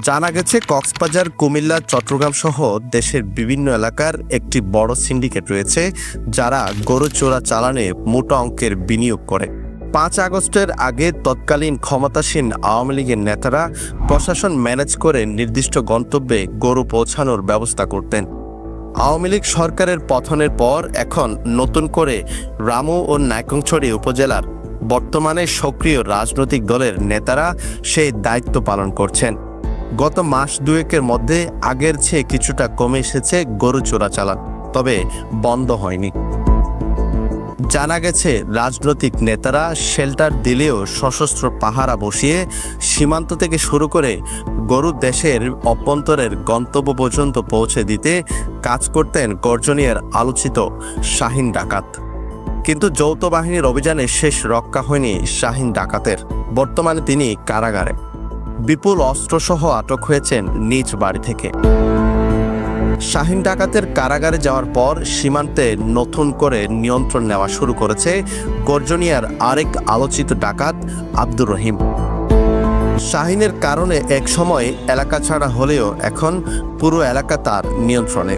জানা গেছে কক্সবাজার, কুমিল্লা, চট্টগ্রাম সহ দেশের বিভিন্ন এলাকার একটি বড় সিন্ডিকেট রয়েছে যারা গরু চোরা চালানে মোটা অঙ্কের বিনিয়োগ করে। 5 আগস্টের আগে তৎকালীন ক্ষমতাসীন আওয়ামী লীগের নেতারা প্রশাসন ম্যানেজ করে নির্দিষ্ট গন্তব্যে গরু পৌঁছানোর ব্যবস্থা করতেন। আওয়ামী লীগ সরকারের পতনের পর এখন নতুন করে রামু ও নাইক্ষ্যংছড়ি উপজেলার বর্তমানে সক্রিয় রাজনৈতিক দলের নেতারা সেই দায়িত্ব পালন করছেন। গত মাস দুয়েকের মধ্যে আগের চেয়ে কিছুটা কমে এসেছে গরু চোরাচালান, তবে বন্ধ হয়নি। জানা গেছে রাজনৈতিক নেতারা শেল্টার দিলেও সশস্ত্র পাহারা বসিয়ে সীমান্ত থেকে শুরু করে গরু দেশের অভ্যন্তরের গন্তব্য পর্যন্ত পৌঁছে দিতে কাজ করতেন গর্জনিয়ার আলোচিত শাহীন ডাকাত। কিন্তু যৌথ বাহিনীর অভিযানে শেষ রক্ষা হয়নি শাহীন ডাকাতের। বর্তমানে তিনি কারাগারে। বিপুল অস্ত্রসহ আটক হয়েছেন নিজ বাড়ি থেকে। শাহীন ডাকাতের কারাগারে যাওয়ার পর সীমান্তে নতুন করে নিয়ন্ত্রণ নেওয়া শুরু করেছে গর্জনিয়ার আরেক আলোচিত ডাকাত আব্দুর রহিম। শাহীনের কারণে এক সময় এলাকা ছাড়া হলেও এখন পুরো এলাকা তার নিয়ন্ত্রণে।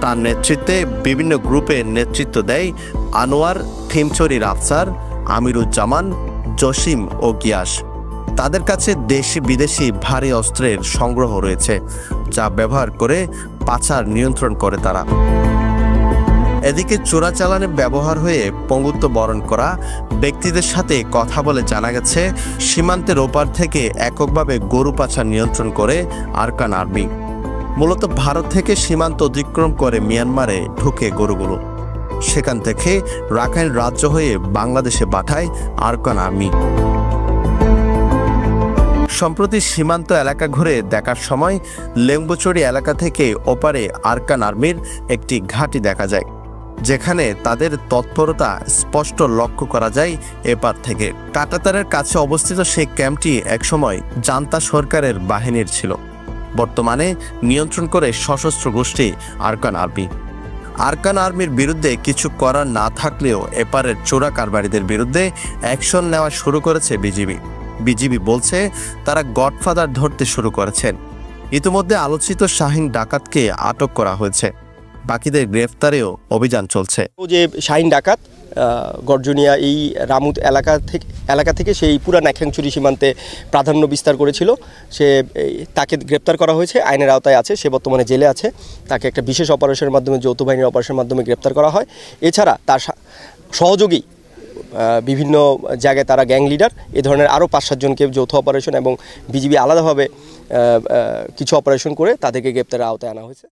তার নেতৃত্বে বিভিন্ন গ্রুপে নেতৃত্ব দেয় আনোয়ার, থিমচরির আফসার, আমিরুজ্জামান, জসিম ও গিয়াস। তাদের কাছে দেশি বিদেশি ভারী অস্ত্রের সংগ্রহ রয়েছে, যা ব্যবহার করে পাচার নিয়ন্ত্রণ করে তারা। এদিকে চোরাচালানে ব্যবহার হয়ে পঙ্গুত্ব বরণ করা ব্যক্তিদের সাথে কথা বলে জানা গেছে সীমান্তের ওপার থেকে এককভাবে গরু পাচার নিয়ন্ত্রণ করে আরকান আর্মি। মূলত ভারত থেকে সীমান্ত অতিক্রম করে মিয়ানমারে ঢুকে গরুগুলো, সেখান থেকে রাখাইন রাজ্য হয়ে বাংলাদেশে পাঠায় আরকান আর্মি। সম্প্রতি সীমান্ত এলাকা ঘুরে দেখার সময় লেম্বুচড়ি এলাকা থেকে ওপারে আরকান আর্মির একটি ঘাঁটি দেখা যায়, যেখানে তাদের তৎপরতা স্পষ্ট লক্ষ্য করা যায় এপার থেকে। কাঁটাতারের কাছে অবস্থিত সেই ক্যাম্পটি একসময় জান্তা সরকারের বাহিনীর ছিল, বর্তমানে নিয়ন্ত্রণ করে সশস্ত্র গোষ্ঠী আরকান আর্মি। আরকান আর্মির বিরুদ্ধে কিছু করার না থাকলেও এপারের চোরা কারবারিদের বিরুদ্ধে অ্যাকশন নেওয়া শুরু করেছে বিজিবি বলছে তারা গডফাদার ধরতে শুরু করেছেন। ইতিমধ্যে আলোচিত শাহীন ডাকাতকে আটক করা হয়েছে, বাকিদের গ্রেফতারেও অভিযান চলছে। যে শাহীন ডাকাত গর্জনিয়া এই রামুত এলাকা থেকে সেই পুরা নাইক্ষ্যংছড়ি সীমান্তে প্রাধান্য বিস্তার করেছিল, তাকে গ্রেপ্তার করা হয়েছে, আইনের আওতায় আছে, সে বর্তমানে জেলে আছে। তাকে একটা বিশেষ অপারেশনের মাধ্যমে, যৌথ বাহিনীর অপারেশনের মাধ্যমে গ্রেপ্তার করা হয়। এছাড়া তার সহযোগী বিভিন্ন জায়গায় তারা গ্যাং লিডার, এ ধরনের আরও 5-7 জনকে যৌথ অপারেশন এবং বিজিবি আলাদাভাবে কিছু অপারেশন করে তাদেরকে গ্রেপ্তারের আওতায় আনা হয়েছে।